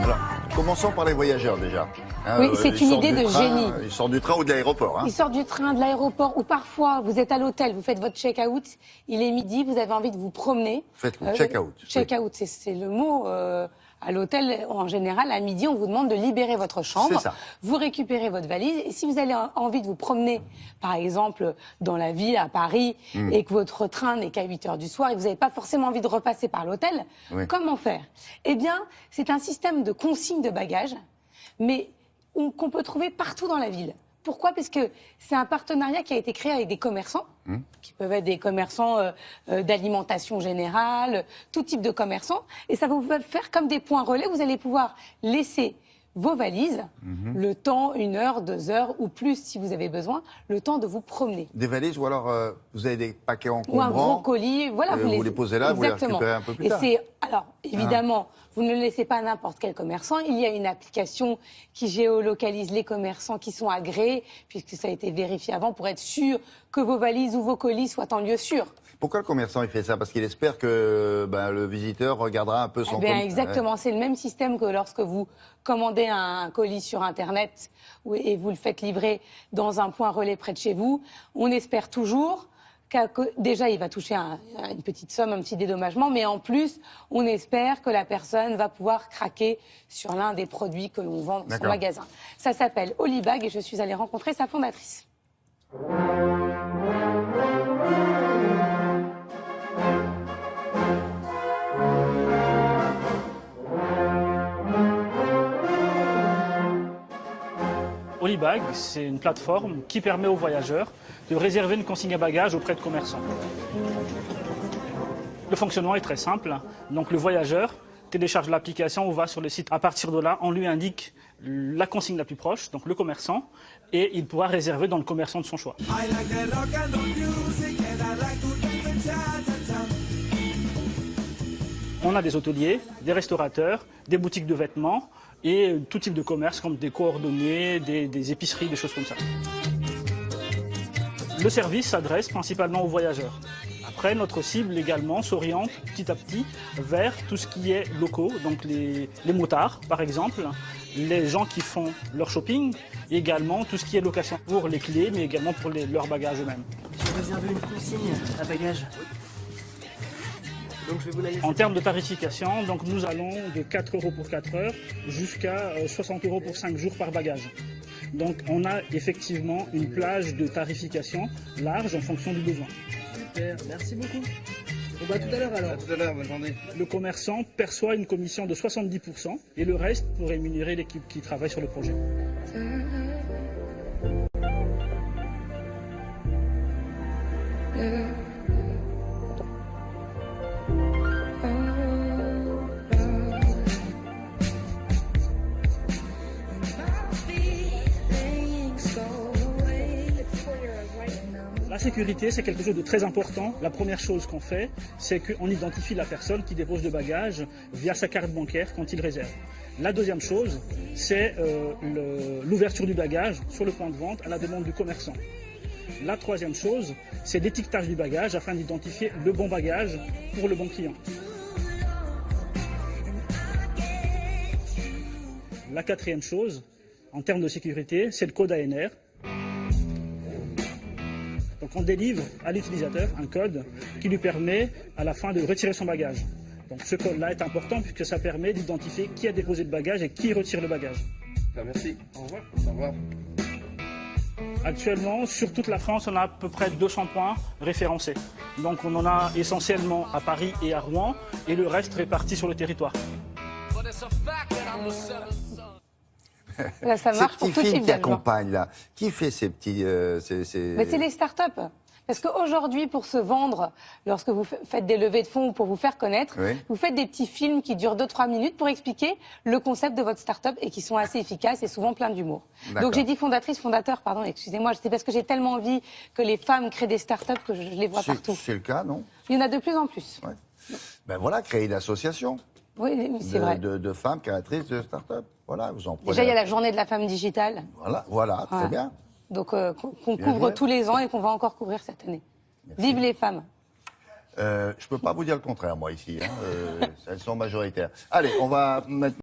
Alors, commençons par les voyageurs déjà. Hein, oui, c'est une idée de génie. Ils sortent du train ou de l'aéroport. Hein. Ils sortent du train, de l'aéroport, ou parfois vous êtes à l'hôtel, vous faites votre check-out, il est midi, vous avez envie de vous promener. Faites check-out. Check-out, c'est le mot. À l'hôtel, en général, à midi, on vous demande de libérer votre chambre. C'est ça. Vous récupérez votre valise. Et si vous avez envie de vous promener, par exemple, dans la ville, à Paris, et que votre train n'est qu'à 8 heures du soir et que vous n'avez pas forcément envie de repasser par l'hôtel, comment faire? Eh bien, c'est un système de consigne de bagages, mais qu'on peut trouver partout dans la ville. Pourquoi? Parce que c'est un partenariat qui a été créé avec des commerçants, qui peuvent être des commerçants d'alimentation générale, tout type de commerçants. Et ça va vous faire comme des points relais. Vous allez pouvoir laisser vos valises, le temps, 1 heure, 2 heures ou plus si vous avez besoin, le temps de vous promener. Des valises ou alors vous avez des paquets encombrants. Ou un gros colis, voilà. Vous les posez là, exactement. vous les récupérez un peu plus tard. Alors, évidemment, vous ne le laissez pas à n'importe quel commerçant. Il y a une application qui géolocalise les commerçants qui sont agréés, puisque ça a été vérifié avant, pour être sûr que vos valises ou vos colis soient en lieu sûr. Pourquoi le commerçant il fait ça? Parce qu'il espère que le visiteur regardera un peu son colis. Exactement, c'est le même système que lorsque vous commandez un colis sur Internet et vous le faites livrer dans un point relais près de chez vous. On espère toujours déjà, il va toucher une petite somme, un petit dédommagement, mais en plus, on espère que la personne va pouvoir craquer sur l'un des produits que l'on vend dans son magasin. Ça s'appelle Olibag et je suis allée rencontrer sa fondatrice. Olibag, c'est une plateforme qui permet aux voyageurs de réserver une consigne à bagages auprès de commerçants. Le fonctionnement est très simple. Donc le voyageur télécharge l'application ou va sur le site. À partir de là, on lui indique la consigne la plus proche, donc le commerçant, et il pourra réserver dans le commerçant de son choix. On a des hôteliers, des restaurateurs, des boutiques de vêtements et tout type de commerce comme des coordonnées, des épiceries, des choses comme ça. Le service s'adresse principalement aux voyageurs. Après, notre cible également s'oriente petit à petit vers tout ce qui est locaux, donc les motards par exemple, les gens qui font leur shopping, et également tout ce qui est location pour les clés, mais également pour leurs bagages eux-mêmes. J'ai réservé une consigne à bagages. Donc, je vais vous la laisser. En termes de tarification, donc nous allons de 4 € pour 4 heures jusqu'à 60 € pour 5 jours par bagage. Donc on a effectivement une plage de tarification large en fonction du besoin. Super, merci beaucoup. Bon bah, à tout à l'heure alors. À tout à l'heure, bonne journée. Le commerçant perçoit une commission de 70% et le reste pour rémunérer l'équipe qui travaille sur le projet. La sécurité, c'est quelque chose de très important. La première chose qu'on fait, c'est qu'on identifie la personne qui dépose le bagage via sa carte bancaire quand il réserve. La deuxième chose, c'est l'ouverture du bagage sur le point de vente à la demande du commerçant. La troisième chose, c'est l'étiquetage du bagage afin d'identifier le bon bagage pour le bon client. La quatrième chose, en termes de sécurité, c'est le code ANR. Donc on délivre à l'utilisateur un code qui lui permet à la fin de retirer son bagage. Donc ce code-là est important puisque ça permet d'identifier qui a déposé le bagage et qui retire le bagage. Merci. Au revoir. Au revoir. Actuellement, sur toute la France, on a à peu près 200 points référencés. Donc on en a essentiellement à Paris et à Rouen et le reste réparti sur le territoire. Là, ça marche pour tout type qui accompagne là. Qui fait ces petits... Mais c'est les startups. Parce qu'aujourd'hui, pour se vendre, lorsque vous faites des levées de fonds ou pour vous faire connaître, vous faites des petits films qui durent 2-3 minutes pour expliquer le concept de votre start-up et qui sont assez efficaces et souvent pleins d'humour. Donc j'ai dit fondateur, pardon, excusez-moi, c'est parce que j'ai tellement envie que les femmes créent des start-up que je les vois partout. C'est le cas, non? Il y en a de plus en plus. Ouais. Ben voilà, créer une association. Oui, c'est vrai. De femmes créatrices de start-up. Voilà, vous en prenez. Déjà, il y a la journée de la femme digitale. Voilà, très bien. Donc qu'on couvre tous les ans et qu'on va encore couvrir cette année. Merci. Vive les femmes. Je peux pas vous dire le contraire, moi, ici. Hein. Elles sont majoritaires. Allez, on va maintenant...